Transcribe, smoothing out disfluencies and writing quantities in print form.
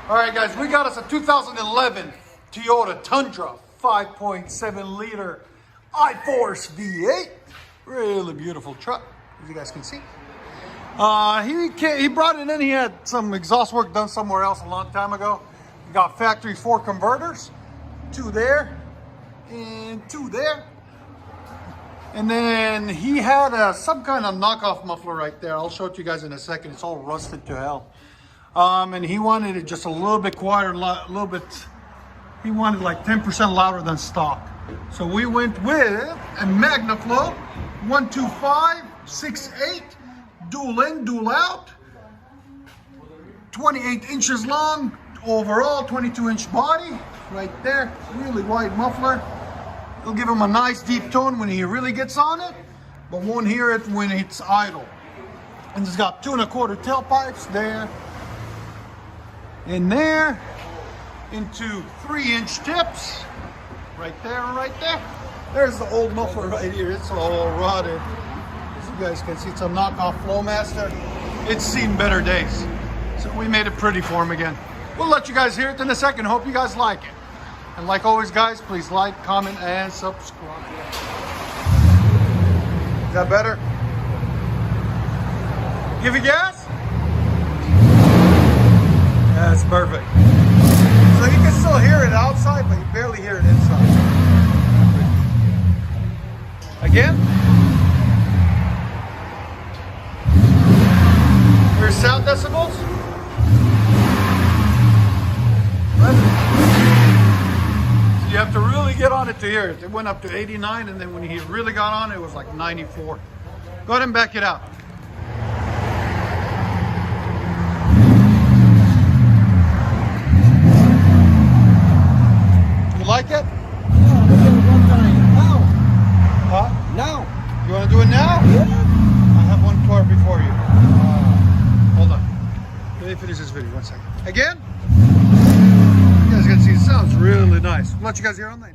All right, guys, we got us a 2011 Toyota Tundra 5.7 liter I-Force V8. Really beautiful truck, as you guys can see. He brought it in. He had some exhaust work done somewhere else a long time ago. He got factory 4 converters, 2 there and 2 there. And then he had some kind of knockoff muffler right there. I'll show it to you guys in a second. It's all rusted to hell. And he wanted it just a little bit quieter, he wanted like 10% louder than stock. So we went with a MAGNAFLOW 125/68, dual in, dual out, 28 inches long, overall 22-inch body, right there, really wide muffler. It'll give him a nice deep tone when he really gets on it, but won't hear it when it's idle. And it's got 2 1/4 tailpipes there, in there, into 3-inch tips, right there and right there. There's the old muffler right here. It's all rotted. As you guys can see, it's a knockoff Flowmaster. It's seen better days. So we made it pretty for him again. We'll let you guys hear it in a second. Hope you guys like it. And like always, guys, please like, comment, and subscribe. Is that better? Give it gas? That's perfect. So you can still hear it outside, but you barely hear it inside. Again. Here's sound decibels. You have to really get on it to hear it. It went up to 89, and then when he really got on it, was like 94. Go ahead and back it out. You like it? Yeah, we'll do it one time. Now. Huh? Now. You want to do it now? Yeah. I have one car before you. Hold on. Let me finish this video. 1 second. Again? You guys can see it sounds really nice. I'll let you guys hear on that.